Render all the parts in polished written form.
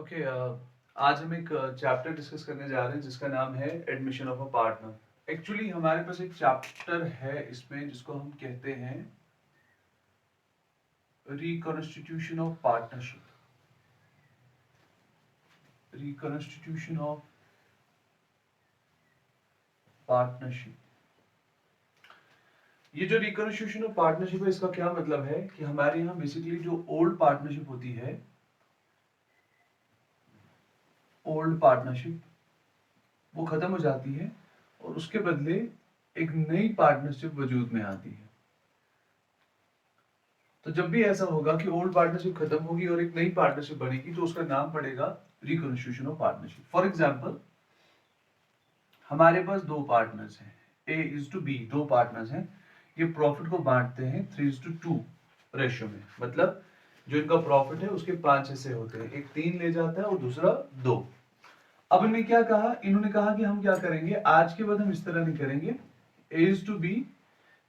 Okay आज हम एक चैप्टर डिस्कस करने जा रहे हैं जिसका नाम है admission of a partner. Actually हमारे पास एक चैप्टर है इसमें जिसको हम कहते हैं reconstitution of partnership. Reconstitution of partnership. ये जो रिकॉन्स्टिट्यूशन ऑफ पार्टनरशिप है इसका क्या मतलब है कि हमारे यहाँ बेसिकली जो ओल्ड पार्टनरशिप होती है, ओल्ड पार्टनरशिप वो खत्म हो जाती है और उसके बदले एक नई पार्टनरशिप वजूद में आती है। तो जब भी ऐसा होगा कि ओल्ड पार्टनरशिप खत्म होगी और एक नई पार्टनरशिप बनेगी तो उसका नाम पड़ेगा reconstitution of partnership. For example, हमारे पास दो पार्टनर्स हैं, ए इज टू बी, दो पार्टनर्स हैं। ये प्रॉफिट को बांटते हैं 3:2 रेशियो में। मतलब जो इनका प्रॉफिट है उसके 5 हिस्से होते हैं, एक 3 ले जाता है और दूसरा 2। अब इन्होंने क्या कहा, इन्होंने कहा कि हम क्या करेंगे, आज के बाद हम इस तरह नहीं करेंगे, ए इज टू बी।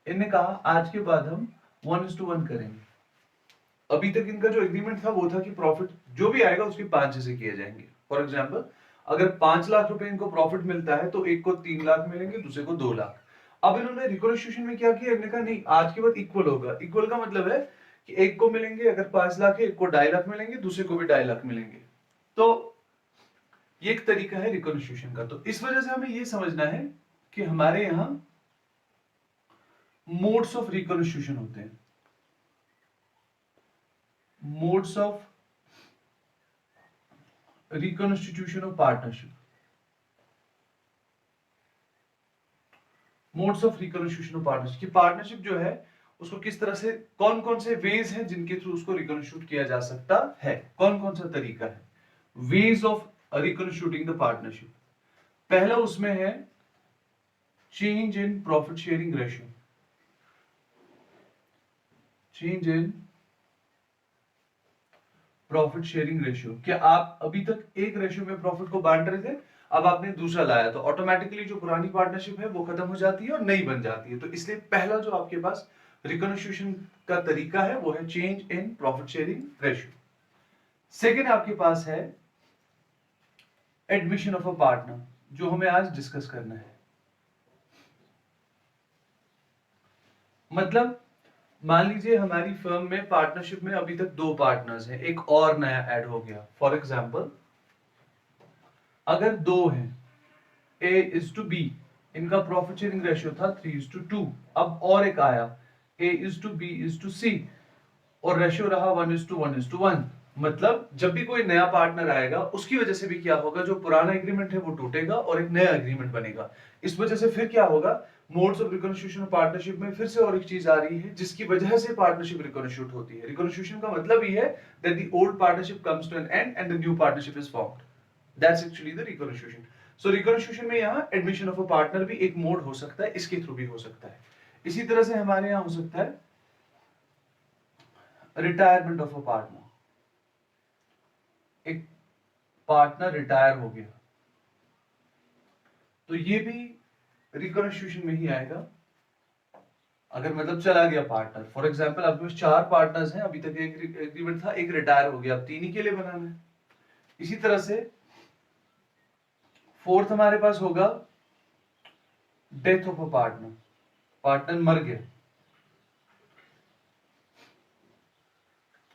इन्होंने कहा आज के बाद हम 1:1 करेंगे। अभी तक इनका जो एग्रीमेंट था वो था कि प्रॉफिट जो भी आएगा उसके 5 हिस्से किए जाएंगे। फॉर एग्जांपल, अगर 5 लाख रुपए इनको प्रॉफिट मिलता है तो एक को 3 लाख मिलेंगे, दूसरे को 2 लाख। अब इन्होंने रिकॉन्स्टिट्यूशन में क्या किया, इन्होंने कहा नहीं, आज के बाद इक्वल होगा। इक्वल का मतलब है कि एक को मिलेंगे अगर 5 लाख है, एक को 2.5 लाख मिलेंगे, दूसरे को भी 2.5 लाख मिलेंगे। तो ये एक तरीका है रिकॉन्स्टिट्यूशन का। तो इस वजह से हमें ये समझना है कि हमारे यहां मोड्स ऑफ रिकॉन्स्टिट्यूशन होते हैं। Modes of reconstitution of partnership. Modes of reconstitution of partnership की पार्टनरशिप जो है उसको किस तरह से, कौन कौन से वेज हैं जिनके थ्रू उसको रिकॉन्स्टिट्यूट किया जा सकता है, कौन कौन सा तरीका है, ways of reconstituting the partnership. पहला उसमें है change in profit sharing ratio. Change in profit sharing ratio. क्या आप अभी तक एक रेशियो में प्रॉफिट को बांट रहे थे, अब आपने दूसरा लाया तो ऑटोमेटिकली जो पुरानी पार्टनरशिप है वो खत्म हो जाती है और नई बन जाती है। तो इसलिए पहला जो आपके पास रिकॉन्स्टिट्यूशन का तरीका है वो है change in profit sharing ratio. Second आपके पास है एडमिशन ऑफ अ पार्टनर, जो हमें आज डिस्कस करना है। मतलब मान लीजिए हमारी फर्म में पार्टनरशिप में अभी तक दो पार्टनर्स हैं, एक और नया ऐड हो गया। फॉर एग्जांपल, अगर दो हैं, ए इज टू बी, इनका प्रॉफिट शेयरिंग रेशियो था 3:2। अब और एक आया, A is to B is to C, और रेशियो रहा 1:1:1। मतलब जब भी कोई नया पार्टनर आएगा उसकी वजह से भी क्या होगा, जो पुराना एग्रीमेंट है वो टूटेगा और एक नया एग्रीमेंट बनेगा। इस वजह से फिर क्या होगा, मोड्स ऑफ रिकॉन्स्टिट्यूशन पार्टनरशिप में फिर से और एक चीज आ रही है जिसकी वजह से पार्टनरशिप रिकॉन्स्टिट्यूट होती है। रिकॉन्स्टिट्यूशन का मतलब ही है that the old partnership comes to an end and the new partnership is formed. That's actually the reconstitution. So reconstitution में यहाँ एडमिशन ऑफ अ पार्टनर भी एक मोड हो सकता है, इसके थ्रू भी हो सकता है। इसी तरह से हमारे यहाँ हो सकता है रिटायरमेंट ऑफ अ पार्टनर। एक पार्टनर रिटायर हो गया तो ये भी रिकॉन्स्टिट्यूशन में ही आएगा। अगर मतलब चला गया पार्टनर, फॉर एग्जांपल आपके पास 4 पार्टनर्स हैं, अभी तक एक एग्रीमेंट था, एक रिटायर हो गया, अब 3 ही के लिए बनाना है। इसी तरह से फोर्थ हमारे पास होगा death of a partner, partner मर गया।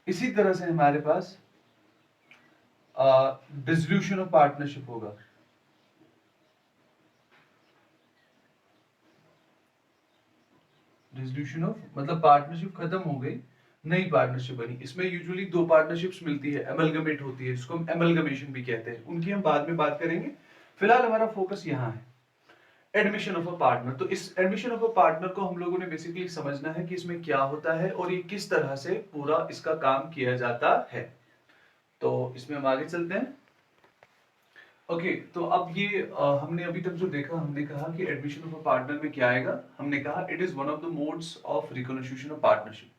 इसी तरह से हमारे पास डिसोल्यूशन ऑफ पार्टनरशिप होगा। डिसोल्यूशन ऑफ मतलब पार्टनरशिप खत्म हो गई, नई पार्टनरशिप बनी। इसमें यूजुअली दो पार्टनरशिप्स मिलती है, एमलगमेट होती है, जिसको हम एमलगमेशन भी कहते हैं। उनकी हम बाद में बात करेंगे, फिलहाल हमारा फोकस यहाँ है एडमिशन ऑफ अ पार्टनर। तो इस एडमिशन ऑफ अ पार्टनर को हम लोगों ने बेसिकली समझना है कि इसमें क्या होता है और ये किस तरह से पूरा इसका काम किया जाता है। तो इसमें हम आगे चलते हैं। ओके तो अब ये हमने अभी तक जो देखा, हमने कहा कि एडमिशन ऑफ अ पार्टनर में क्या आएगा। हमने कहा it is one of the modes of reconstitution of partnership.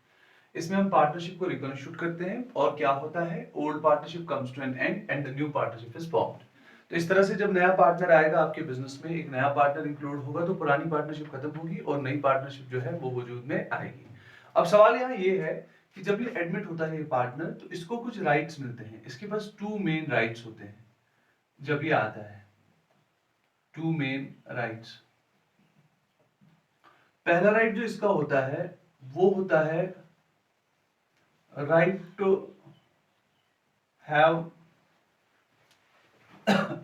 इसमें हम पार्टनरशिप को रिकॉन्स्टिट्यूट करते हैं और क्या होता है, old partnership comes to an end and the new partnership is formed. तो इस तरह से जब नया पार्टनर आएगा आपके बिजनेस में, एक नया पार्टनर इंक्लूड होगा तो पुरानी पार्टनरशिप खत्म होगी और नई पार्टनरशिप जो है वो वजूद में आएगी। अब सवाल यहाँ ये है कि जब ये एडमिट होता है ये पार्टनर, तो इसको कुछ राइट्स मिलते हैं। इसके पास टू मेन राइट्स होते हैं जब ये आता है, टू मेन राइट्स। पहला राइट जो इसका होता है वो होता है right to have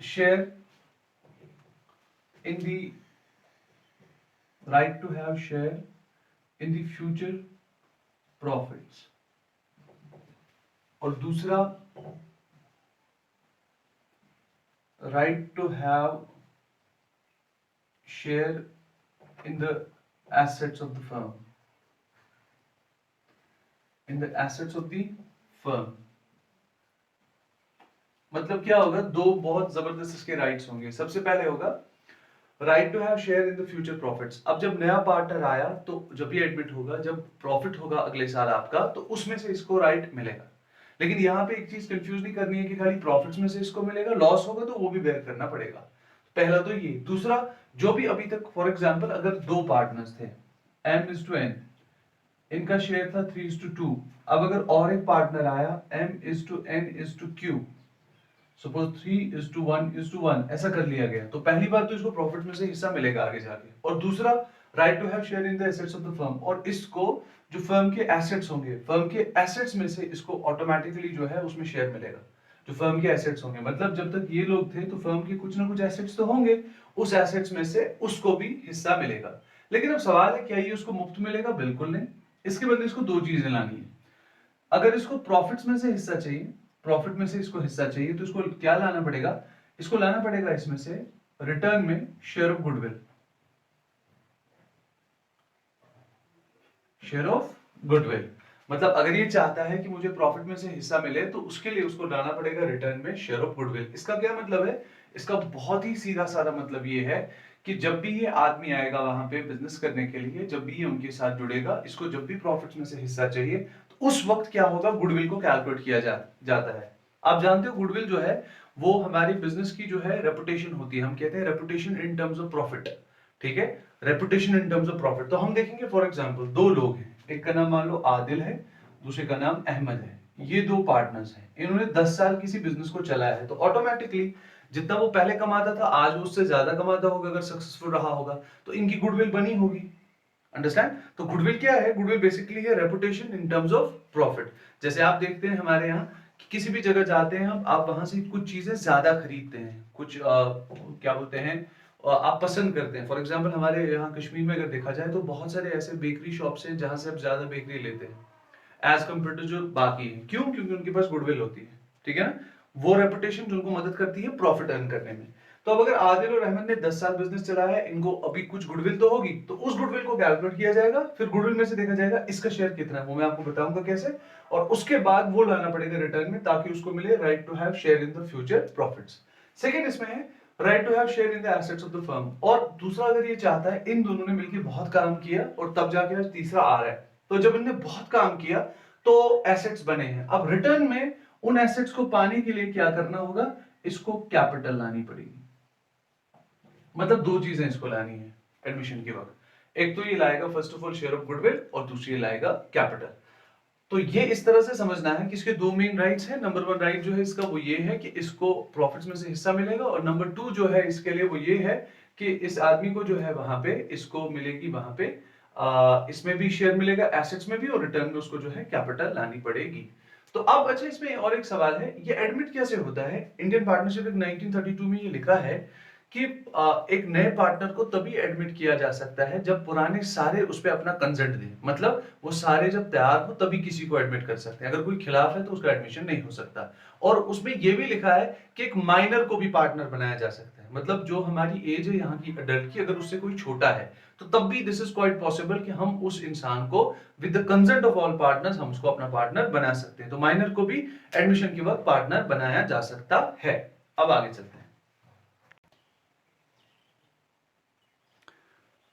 share in the right to have share in the future profits, और दूसरा right to have share in the assets of the firm, in the assets of the firm। मतलब क्या होगा, दो बहुत जबरदस्त इसके राइट्स होंगे। सबसे पहले होगा right to have share in the future profits. अब जब नया पार्टनर आया तो जब ये एडमिट होगा, जब प्रॉफिट होगा अगले साल आपका, तो उसमें से इसको राइट मिलेगा। लेकिन यहाँ पे एक चीज कंफ्यूज नहीं करनी है कि खाली प्रॉफिट्स में से इसको मिलेगा, लॉस होगा तो वो भी बेयर करना पड़ेगा। पहला तो ये। दूसरा, जो भी अभी तक फॉर एग्जाम्पल अगर दो पार्टनर्स थे m/n, इनका शेयर था 3:2। अब अगर और एक पार्टनर आया m/n/q, सपोज 3:1:1, ऐसा कर लिया गया, तो पहली बात तो इसको प्रॉफिट में से हिस्सा मिलेगा आगे जाके, और दूसरा right to have share in the assets of the firm, और इसको जो फर्म के एसेट्स होंगे, फर्म के एसेट्स में से इसको ऑटोमेटिकली जो है उसमें शेयर मिलेगा। जो फर्म के एसेट्स होंगे, मतलब जब तक ये लोग थे तो फर्म के कुछ ना कुछ एसेट्स तो होंगे, उस एसेट्स में से उसको भी हिस्सा मिलेगा। लेकिन अब सवाल है, क्या ये उसको मुफ्त मिलेगा? बिल्कुल नहीं। इसके बदले इसको दो चीजें लानी है। अगर इसको प्रॉफिट्स में से हिस्सा चाहिए, प्रॉफिट में से इसको हिस्सा चाहिए, तो इसको क्या लाना पड़ेगा? इसको लाना पड़ेगा इसमें से रिटर्न में share of goodwill, share of goodwill. मतलब अगर ये चाहता है कि मुझे प्रॉफिट में से हिस्सा मिले, तो उसके लिए उसको लाना पड़ेगा रिटर्न में शेयर ऑफ गुडविल। इसका क्या मतलब है? इसका बहुत ही सीधा साधा मतलब ये है कि जब भी ये आदमी आएगा वहां पे बिजनेस करने के लिए, जब भी ये उनके साथ जुड़ेगा, इसको जब भी प्रॉफिट्स में से हिस्सा चाहिए, तो उस वक्त क्या होगा, गुडविल को कैलकुलेट किया जाता है। आप जानते हो गुडविल जो है वो हमारी बिजनेस की जो है रेपुटेशन होती है। हम कहते हैं reputation in terms of profit, ठीक है, reputation in terms of profit. तो हम देखेंगे फॉर एग्जांपल दो लोग हैं, एक का नाम मान लो आदिल है, दूसरे का नाम अहमद है। ये दो पार्टनर्स हैं, इन्होंने 10 साल किसी बिजनेस को चलाया है, तो ऑटोमेटिकली जितना वो पहले कमाता था आज वो उससे ज्यादा कमाता होगा अगर सक्सेसफुल रहा होगा, तो इनकी गुडविल बनी होगी। अंडरस्टैंड? तो गुडविल क्या है? गुडविल बेसिकली है reputation in terms of profit. जैसे आप देखते हैं हमारे यहाँ कि किसी भी जगह जाते हैं हम, आप वहां से कुछ चीजें ज्यादा खरीदते हैं, कुछ क्या बोलते हैं, आप पसंद करते हैं। फॉर एग्जाम्पल हमारे यहाँ कश्मीर में अगर देखा जाए तो बहुत सारे ऐसे बेकरी शॉप्स हैं जहां से आप ज्यादा बेकरी लेते हैं एज कम्पेयर टू जो बाकी है। क्यों? क्योंकि उनके पास गुडविल होती है, ठीक है ना, वो रेपुटेशन जो उनको मदद करती है प्रॉफिट अर्न करने में। तो अब अगर आदिल और अहमद ने 10 साल बिजनेस चलाया है, इनको अभी कुछ गुडविल तो होगी, तो उस गुडविल को कैलकुलेट किया जाएगा, फिर गुडविल में से देखा जाएगा इसका शेयर कितना है, वो मैं आपको बताऊंगा कैसे, और उसके बाद वो लाना पड़ेगा रिटर्न में ताकि उसको मिले right to have share in the future profits. Second इसमें है right to have share in the assets of the firm, और दूसरा अगर ये चाहता है, इन दोनों ने मिलकर बहुत काम किया और तब जाके आज तीसरा आ रहा है, तो जब इनने बहुत काम किया तो एसेट्स बने हैं, अब रिटर्न में उन एसेट्स को पाने के लिए क्या करना होगा, इसको कैपिटल लानी पड़ेगी। मतलब दो चीजें इसको लानी है एडमिशन के वक्त, एक तो ये लाएगा first of all share of goodwill, और दूसरी ये लाएगा कैपिटल। तो ये इस तरह से समझना है कि इसके दो मेन राइट्स हैं। नंबर 1 राइट जो है इसका वो ये है कि इसको प्रॉफिट्स में से हिस्सा मिलेगा, और नंबर 2 जो है इसके लिए वो ये है कि इस आदमी को जो है वहां पे इसको मिलेगी, वहां पे इसमें भी शेयर मिलेगा, एसेट्स में भी, और रिटर्न में उसको जो है कैपिटल लानी पड़ेगी। तो अब अच्छा, इसमें और एक सवाल है, ये एडमिट कैसे होता है? इंडियन पार्टनरशिप एक्ट 1932 में ये लिखा है कि एक नए पार्टनर को तभी एडमिट किया जा सकता है जब पुराने सारे उस पर अपना कंसेंट दें, मतलब वो सारे जब तैयार हो तभी किसी को एडमिट कर सकते हैं, अगर कोई खिलाफ है तो उसका एडमिशन नहीं हो सकता। और उसमें यह भी लिखा है कि एक माइनर को भी पार्टनर बनाया जा सकता है, मतलब जो हमारी एज है यहाँ की अडल्ट की, अगर उससे कोई छोटा है तो तब भी दिस इज क्वाइट पॉसिबल कि हम उस इंसान को with the consent of all partners हम उसको अपना पार्टनर बना सकते हैं। तो माइनर को भी एडमिशन के वक्त पार्टनर बनाया जा सकता है। अब आगे चलते हैं।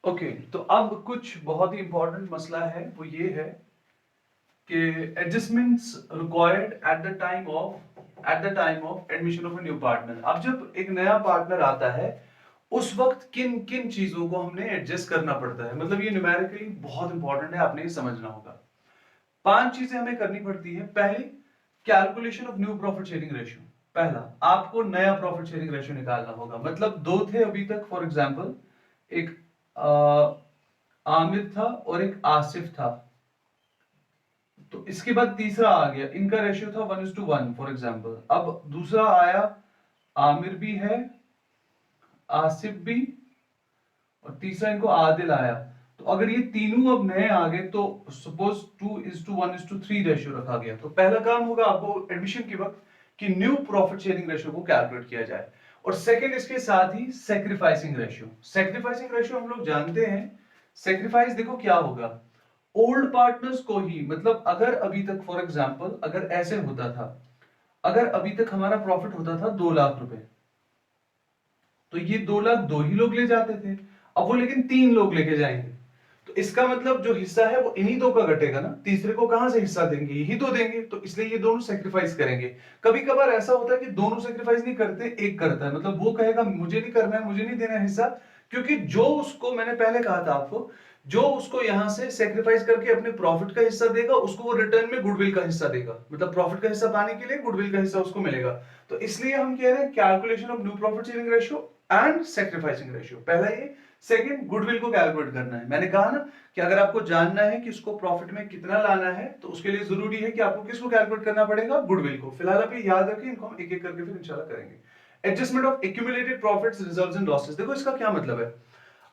ओके तो अब कुछ बहुत ही इंपॉर्टेंट मसला है, वो ये है कि adjustments required at the time of admission of a new partner. अब जब एक नया पार्टनर आता है उस वक्त किन किन चीजों को हमने एडजस्ट करना पड़ता है, मतलब ये न्यूमेरिकली बहुत इंपॉर्टेंट है, आपने ये समझना होगा। 5 चीजें हमें करनी पड़ती है। पहली, calculation of new profit sharing ratio. पहला, आपको नया प्रॉफिट शेयरिंग रेशियो निकालना होगा। मतलब दो थे अभी तक, फॉर एग्जांपल एक आमिर था और एक आसिफ था, तो इसके बाद तीसरा आ गया, इनका रेशियो था 1:1 फॉर एग्जांपल। अब दूसरा आया, आमिर भी है, आसिफ भी, और तीसरा इनको आदिल आया। तो अगर ये तीनों अब नए आ गए तो सपोज 2:1:3 रेशियो रखा गया। तो पहला काम होगा आपको एडमिशन के वक्त कि न्यू प्रॉफिट शेयरिंग रेशियो को कैलकुलेट किया जाए। और सेकंड, इसके साथ ही सैक्रिफाइसिंग रेशियो। सैक्रिफाइसिंग रेशियो हम लोग जानते हैं, सैक्रिफाइस देखो क्या होगा, ओल्ड पार्टनर्स को ही, मतलब अगर अभी तक फॉर एग्जांपल अगर ऐसे होता था, अगर अभी तक हमारा प्रॉफिट होता था 2 लाख रुपए, तो ये 2 लाख दो ही लोग ले जाते थे, अब वो लेकिन 3 लोग लेके जाएंगे। तो इसका मतलब जो हिस्सा है वो इन्हीं दो का घटेगा ना, तीसरे को कहां से हिस्सा देंगे, यही दो देंगे। तो इसलिए ये दोनों सेक्रीफाइस करेंगे। कभी कभार ऐसा होता है कि दोनों सेक्रीफाइस नहीं करते, एक करता है, मतलब वो कहेगा मुझे नहीं करना है, मुझे नहीं देना है हिस्सा, क्योंकि जो उसको, मैंने पहले कहा था आपको, जो उसको यहां से सेक्रीफाइस करके अपने प्रॉफिट का हिस्सा देगा, उसको वो रिटर्न में गुडविल का हिस्सा देगा। मतलब प्रॉफिट का हिस्सा पाने के लिए गुडविल का हिस्सा उसको मिलेगा। तो इसलिए हम कह रहे हैं calculation of new profit sharing ratio and sacrificing ratio, पहला ये। सेकंड, गुडविल को कैलकुलेट करना है। मैंने कहा ना कि अगर आपको जानना है कि इसको प्रॉफिट में कितना लाना है, तो उसके लिए जरूरी है कि आपको किसको कैलकुलेट करना पड़ेगा, गुडविल को। फिलहाल आप ये याद रखें, इनको हम एक एक करके फिर इंशाल्लाह करेंगे। Adjustment of accumulated profits, reserves and losses. देखो इसका क्या मतलब है,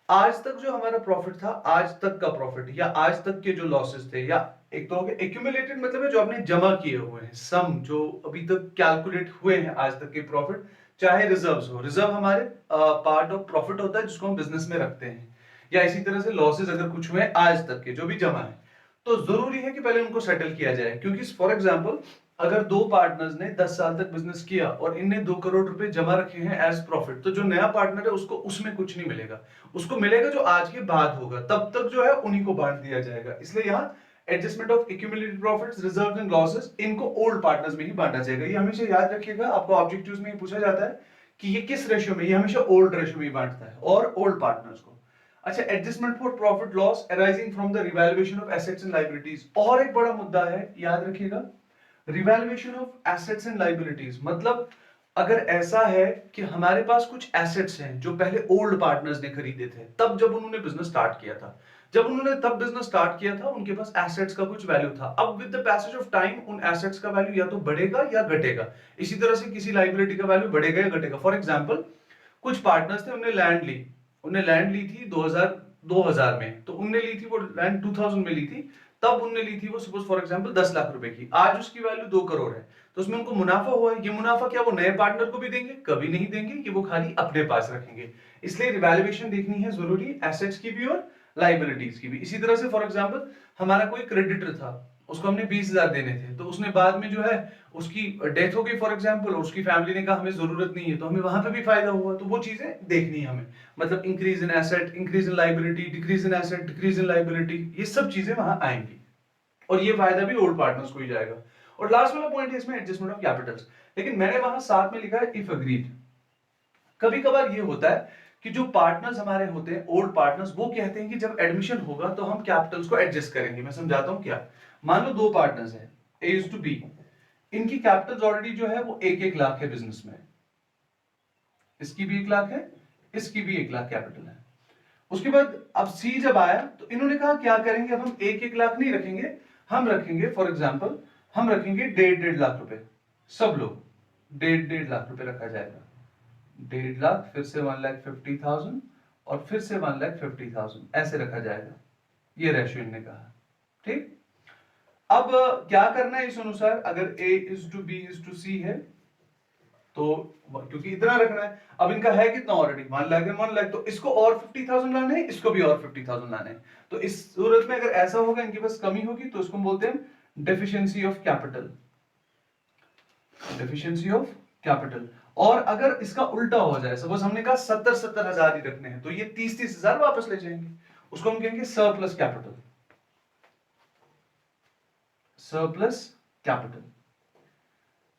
आज तक जो हमारा प्रॉफिट था, आज तक का प्रॉफिट या आज तक के जो लॉसेस थे, या एक तो हो गया एक्यूमुलेटेड, मतलब है जो आपने जमा किए हुए हैं, सम जो अभी तक कैलकुलेट हुए हैं आज तक के प्रॉफिट, चाहे रिजर्व्स हो, रिजर्व हमारे पार्ट ऑफ प्रॉफिट होता है जिसको हम बिजनेस में रखते हैं, या इसी तरह से लॉसेस अगर कुछ हुए आज तक के जो भी जमा है, तो जरूरी है कि पहले उनको सेटल किया जाए। क्योंकि फॉर एग्जांपल अगर दो पार्टनर्स ने 10 साल तक बिजनेस किया और इनने 2 करोड़ रुपए जमा रखे हैं एज प्रॉफिट, तो जो नया पार्टनर है उसको उसमें कुछ नहीं मिलेगा, उसको मिलेगा जो आज के बाद होगा, तब तक जो है उन्हीं को बांट दिया जाएगा। इसलिए यहाँ adjustment of accumulated profits, reserves and losses, इनको ओल्ड पार्टनर्स में ही बांटा जाएगा। ये हमेशा याद रखिएगा, आपको ऑब्जेक्टिव्स में पूछा जाता है कि ये किस रेशियो में, ये हमेशा ओल्ड रेशियो में ही बांटता है और ओल्ड पार्टनर्स को। अच्छा, adjustment for profit loss arising from the revaluation of assets and liabilities, और एक बड़ा मुद्दा है, याद रखिएगा, revaluation of assets and liabilities. मतलब अगर ऐसा है कि हमारे पास कुछ एसेट्स हैं जो पहले ओल्ड पार्टनर्स ने खरीदे थे, तब जब उन्होंने बिजनेस स्टार्ट किया था, जब उन्होंने तब बिजनेस स्टार्ट किया था, उनके पास एसेट्स का कुछ वैल्यू था। अब with the passage of time उन एसेट्स का वैल्यू या तो बढ़ेगा या घटेगा। इसी तरह से किसी लायबिलिटी का वैल्यू बढ़ेगा या घटेगा। फॉर एग्जांपल कुछ पार्टनर्स थे, उन्होंने लैंड ली, उन्होंने लैंड ली थी 2000 में, तो उनने ली थी वो लैंड 2000 में ली थी, तब उनने ली थी वो सपोज फॉर एग्जांपल 10 लाख रुपए की, आज उसकी वैल्यू 2 करोड़ है, तो उसमें उनको मुनाफा हुआ है। ये मुनाफा क्या वो नए पार्टनर को भी देंगे? कभी नहीं देंगे, कि वो खाली अपने पास रखेंगे। इसलिए रिवैल्यूएशन देखनी है जरूरी, एसेट्स की भी और लायबिलिटीज की भी। इसी तरह से फॉर एग्जांपल हमारा कोई क्रेडिटर था, उसको हमने 20,000 देने थे, तो उसने बाद में जो है उसकी डेथ हो गई फॉर एग्जांपल, और उसकी फैमिली ने कहा हमें जरूरत नहीं है, तो हमें वहां पे भी फायदा हुआ। तो वो चीजें देखनी है हमें, मतलब increase in asset, increase in liability, decrease in asset, decrease in liability, ये सब चीजें वहां आएंगी, और ये फायदा भी ओल्ड पार्टनर्स को ही जाएगा। और लास्ट वाला पॉइंट है इसमें एडजस्टमेंट ऑफ कैपिटल्स, लेकिन मैंने वहां साथ में लिखा है इफ अग्रीड। कभी कभार ये होता है कि जो पार्टनर्स हमारे होते हैं, ओल्ड पार्टनर्स, वो कहते हैं कि जब एडमिशन होगा तो हम कैपिटल्स को एडजस्ट करेंगे। मैं समझाता हूं क्या। मान लो दो पार्टनर्स हैं, ए इज टू बी, इनकी कैपिटल्स ऑलरेडी जो है वो 1-1 लाख है बिजनेस में, इसकी भी 1 लाख है, इसकी भी 1 लाख कैपिटल है। उसके बाद अब सी जब आया तो इन्होंने कहा क्या करेंगे, अब हम 1-1 लाख नहीं रखेंगे, हम रखेंगे फॉर एग्जाम्पल, हम रखेंगे 1.5-1.5 लाख रुपए, सब लोग 1.5-1.5 लाख रुपए रखा जाएगा। 1.5 लाख, फिर से 1,50,000, और फिर से 1,50,000, ऐसे रखा जाएगा। ये रेशियो इन्होंने कहा, ठीक। अब क्या करना है इस अनुसार, अगर A is to B is to C है, तो क्योंकि इतना रखना है, अब इनका है कितना ऑलरेडी 1,01,00,000, तो इसको और 50,000 लाने हैं, इसको भी और 50,000 लाने हैं। तो इस सूरत में अगर ऐसा होगा, इनके पास कमी होगी, तो इसको हम बोलते हैं deficiency of capital, deficiency of capital. और अगर इसका उल्टा हो जाए, सपोज हमने कहा 70-70 हजार ही रखने हैं, तो ये 30-30 हजार वापस ले जाएंगे, उसको हम कहेंगे सरप्लस कैपिटल, सरप्लस कैपिटल।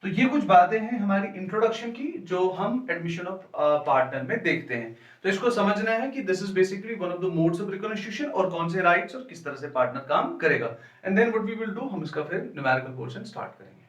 तो ये कुछ बातें हैं हमारी इंट्रोडक्शन की जो हम एडमिशन ऑफ पार्टनर में देखते हैं। तो इसको समझना है कि this is basically one of the modes of recognition और कौन से राइट्स और किस तरह से पार्टनर काम करेगा। And then what we will do, हम इसका फिर न्यूमेरिकल पोर्शन स्टार्ट करेंगे।